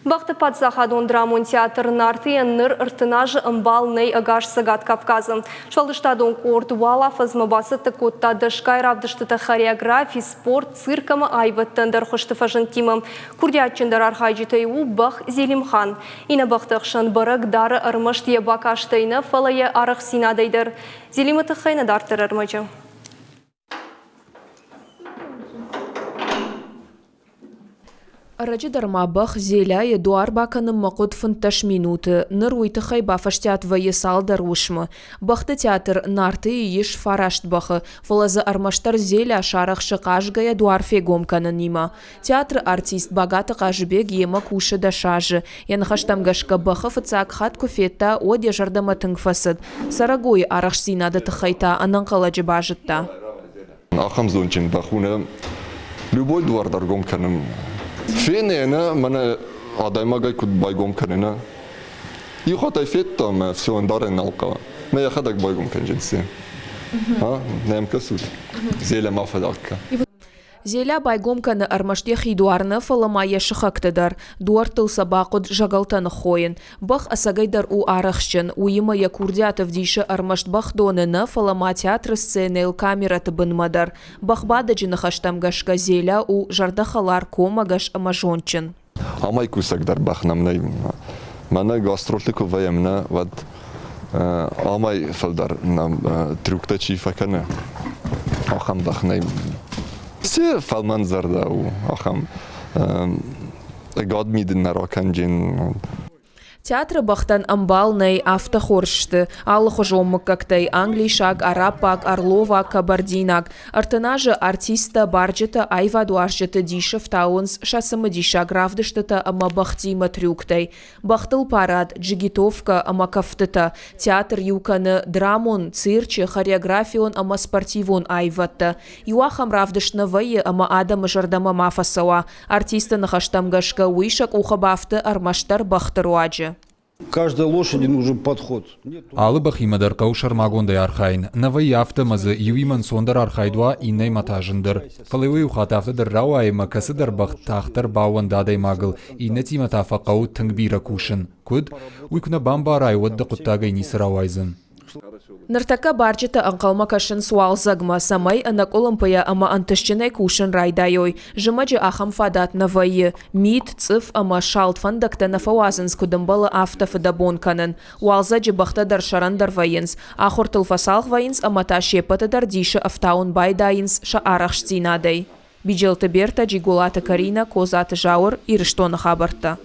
Бақты Падзахадон драмон театр нарты ныр ыртынажы ымбал ней агаш сагат Кавказы. Швалдыштадон кордуала фазмабасы тыкотта дышкай равдыштыта хореографии, спорт, циркамы айваттандар хуштыфажын тимым. Курдиатчындар архайджитай у бах Зелимхан. Ина бахтықшын барык дары ырмышт ебак аштайны фалайы арық синадайдыр. Зелимыты хайны дартыр ырмыжы. Раджидарма бах Зеля Эдуар баканым макут фунташ минуты. Ныр уйтыхай бафаштят вайысалдар ушмы. Бахты театр нарты иш фарашт бахы. Фалазы армаштар Зеля шарах шықажга Эдуар фегомканы нима. Театр артист багаты қажыбек ема кушы да шажы. Янхаштамгашка бахы фыцак хат куфетта оде жардама тыңфасыд. Сарагой арах синады тыхайта ананқаладжы бажытта. Ахам зончин бахуна любой дуардар гомканым. Фенена мене адаймагай куд байгом канена. Ихотай фетта ме все андарен алка. Ме я хадак байгом канженси. Нем касут. Зеля мафадакка. Зеля байгомканы армаштех Эдуарны фаламая шыхактыдар. Дуар тылса бақыд жагалтаны хойын. Бах асагайдар у арахшын. Уйыма якурдятов диші армашт бах доныны фалама театры сценел камераты бынмадар. Бах бадажыны хаштамгашка Зеля у жардахалар комагаш амажончын. Амай кусагдар бахнамнай. Мана гастролтыку ваемна вад амай фалдар нам трюкта чифаканы. Ахам бахнай. Все фалманзарда у ахам гадмиден нараканджин. Театры бахтан амбалнай автохоршты. Аллаху жоммык кактай англишак, арапак, орловак, кабардинак. Артынажы артиста барджыта айва дуаржыты дишев таунс шасымы диша гравдыштыта ама бахтима трюктай. Бахтыл парад, джигитовка ама кафтыта. Театр юканы драмон, цирчы, хореографион ама спортивон айватта. Юахам равдышны вайы ама адамы жардама мафасауа. Артиста нахаштамгашка уишак ухабафты армаштар бахтыруаджы. Каждой лошади нужен подход. Алы бахимадар каушар магондай архайн. Навай автомазы юиман сондар архайдва иннай матажындыр. Фалевый ухат автодар рауай макасыдар бахтахтар бауан дадай магыл. Инна тима тафақау тыңбира кушын. Куд уйкуна бамбарай водды құттагай нисыр рауайзын. Ныртака барджыта анқалма кашын суал загма самай анак олымпая ама антышчынай кушын райдайой. Жымаджы ахам фадат навайы. Мид, цыф ама шалт фандакта нафауазынс кудымбалы автофы дабонканын. Уалзаджы бахтадар шарандар вайынс. Ахортыл фасалх вайынс ама та шепатадар диші автаун байдайынс ша арахштинадай. Биджелты Берта, Джигулата Карина, Козаты Жаур, Ирыштоны хабарта.